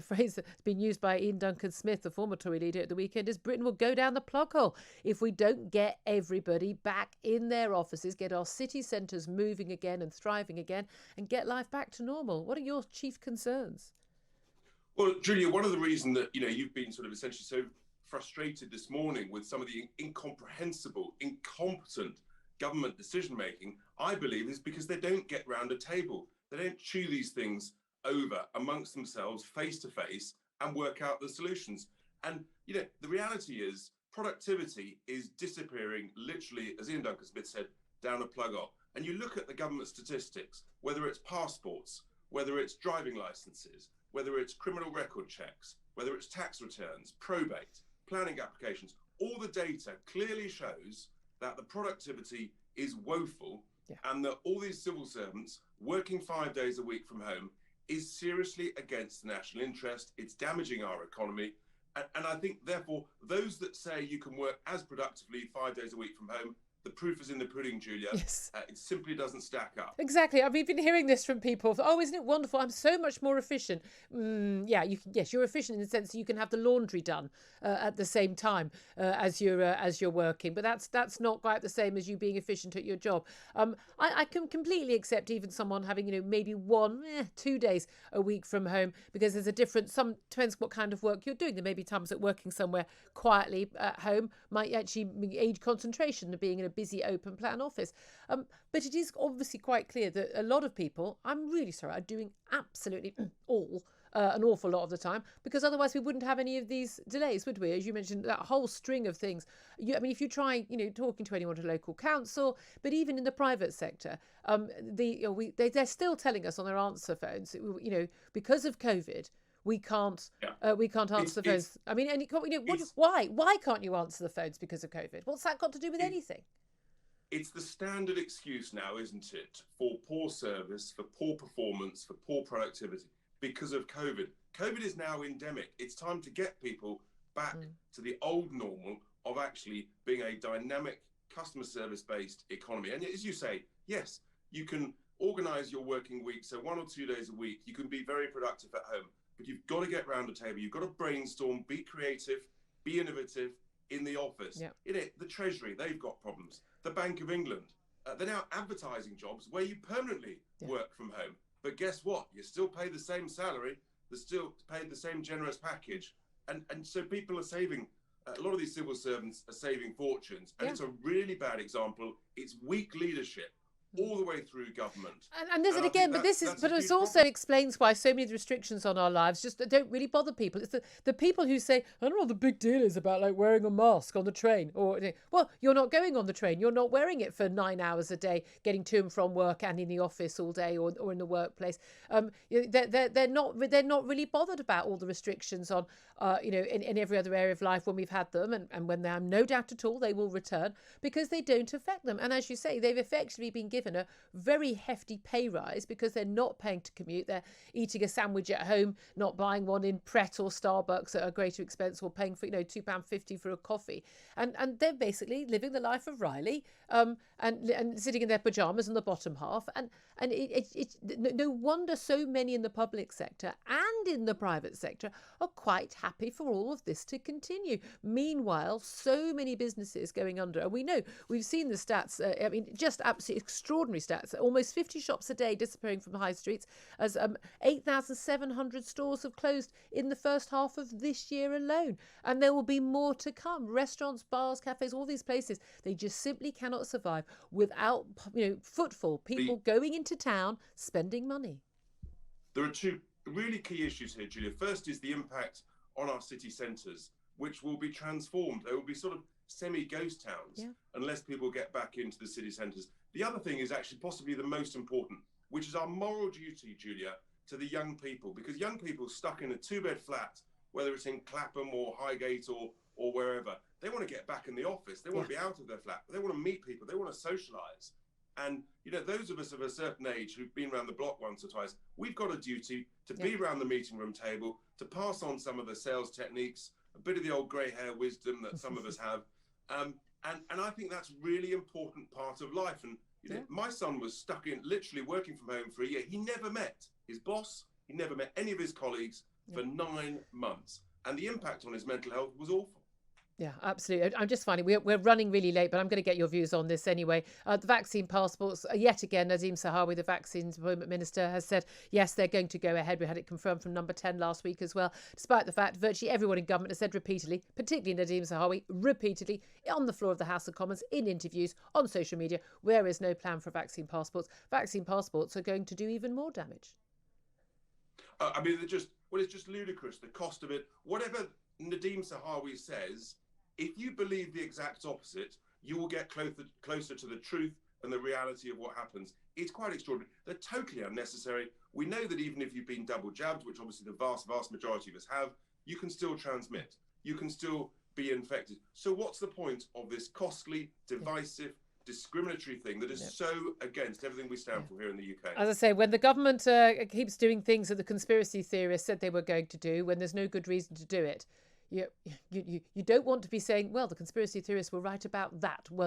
phrase that's been used by Iain Duncan Smith, the former Tory leader, at the weekend, is Britain will go down the plug hole if we don't get everybody back in their offices, get our city centres moving again and thriving again, and get life back to normal. What are your chief concerns? Well, Julia, one of the reasons that you've been sort of essentially so frustrated this morning with some of the incomprehensible, incompetent government decision making, I believe, is because they don't get round a table. They don't chew these things over amongst themselves, face to face, and work out the solutions. And the reality is productivity is disappearing, literally, as Iain Duncan Smith said, down a plug hole. And you look at the government statistics, whether it's passports, whether it's driving licenses, whether it's criminal record checks, whether it's tax returns, probate, planning applications, all the data clearly shows that the productivity is woeful, and that all these civil servants working 5 days a week from home is seriously against the national interest. It's damaging our economy. And I think, therefore, those that say you can work as productively 5 days a week from home, the proof is in the pudding, Julia. Yes. It simply doesn't stack up. Exactly. We've been hearing this from people. Oh, isn't it wonderful? I'm so much more efficient. Yes, you're efficient in the sense that you can have the laundry done at the same time as you're working. But that's not quite the same as you being efficient at your job. I can completely accept even someone having maybe 2 days a week from home, because there's a difference. Depends what kind of work you're doing. There may be times that working somewhere quietly at home might actually aid concentration than being in a busy open plan office. But it is obviously quite clear that a lot of people, I'm really sorry, are doing absolutely an awful lot of the time, because otherwise we wouldn't have any of these delays, would we? As you mentioned, that whole string of things. If you try, talking to anyone at a local council, but even in the private sector, they're still telling us on their answer phones, because of COVID, we can't answer the phones. Why can't you answer the phones because of COVID? What's that got to do with anything? It's the standard excuse now, isn't it, for poor service, for poor performance, for poor productivity because of COVID. COVID is now endemic. It's time to get people back to the old normal of actually being a dynamic customer service based economy. And as you say, yes, you can organise your working week. So 1 or 2 days a week, you can be very productive at home, but you've got to get round the table. You've got to brainstorm, be creative, be innovative in the office. Yeah. The Treasury, they've got problems. The Bank of England, they're now advertising jobs where you permanently work from home. But guess what? You still pay the same salary. They're still paid the same generous package. And so people are saving, a lot of these civil servants are saving fortunes. And it's a really bad example. It's weak leadership all the way through government. And there's it again, but it also explains why so many of the restrictions on our lives just don't really bother people. It's the people who say, I don't know what the big deal is about wearing a mask on the train, or well, you're not going on the train, you're not wearing it for 9 hours a day, getting to and from work and in the office all day, or in the workplace. They're not really bothered about all the restrictions on in every other area of life when we've had them, and when they have no doubt at all they will return, because they don't affect them. And as you say, they've effectively been given a very hefty pay rise because they're not paying to commute. They're eating a sandwich at home, not buying one in Pret or Starbucks at a greater expense, or paying for £2.50 for a coffee. And they're basically living the life of Riley, and sitting in their pajamas in the bottom half. And it's no wonder so many in the public sector and in the private sector are quite happy for all of this to continue. Meanwhile, so many businesses going under. And we've seen the stats, just absolutely extraordinary stats. Almost 50 shops a day disappearing from the high streets, as 8,700 stores have closed in the first half of this year alone. And there will be more to come. Restaurants, bars, cafes, all these places, they just simply cannot survive without footfall, people going into town, spending money. There are two really key issues here, Julia. First is the impact on our city centres, which will be transformed. They will be sort of semi-ghost towns unless people get back into the city centres. The other thing is actually possibly the most important, which is our moral duty, Julia, to the young people, because young people stuck in a 2-bed flat, whether it's in Clapham or Highgate or wherever, they want to get back in the office. They want to be out of their flat. They want to meet people. They want to socialise. And, those of us of a certain age who've been around the block once or twice, we've got a duty to be around the meeting room table, to pass on some of the sales techniques, a bit of the old grey hair wisdom that some of us have. And I think that's really important part of life. And my son was stuck in literally working from home for a year. He never met his boss. He never met any of his colleagues. for 9 months. And the impact on his mental health was awful. Yeah, absolutely. I'm just finding we're running really late, but I'm going to get your views on this anyway. The vaccine passports, yet again, Nadeem Sahawi, the Vaccines Employment Minister, has said, yes, they're going to go ahead. We had it confirmed from Number 10 last week as well, despite the fact virtually everyone in government has said repeatedly, particularly Nadeem Sahawi, repeatedly on the floor of the House of Commons, in interviews, on social media, there is no plan for vaccine passports. Vaccine passports are going to do even more damage. I mean, it's just ludicrous, the cost of it. Whatever Nadeem Sahawi says, if you believe the exact opposite, you will get closer to the truth and the reality of what happens. It's quite extraordinary. They're totally unnecessary. We know that even if you've been double jabbed, which obviously the vast majority of us have, you can still transmit. You can still be infected. So what's the point of this costly, divisive, discriminatory thing that is so against everything we stand for here in the UK? As I say, when the government keeps doing things that the conspiracy theorists said they were going to do, when there's no good reason to do it, you don't want to be saying, well, the conspiracy theorists were right about that. Well,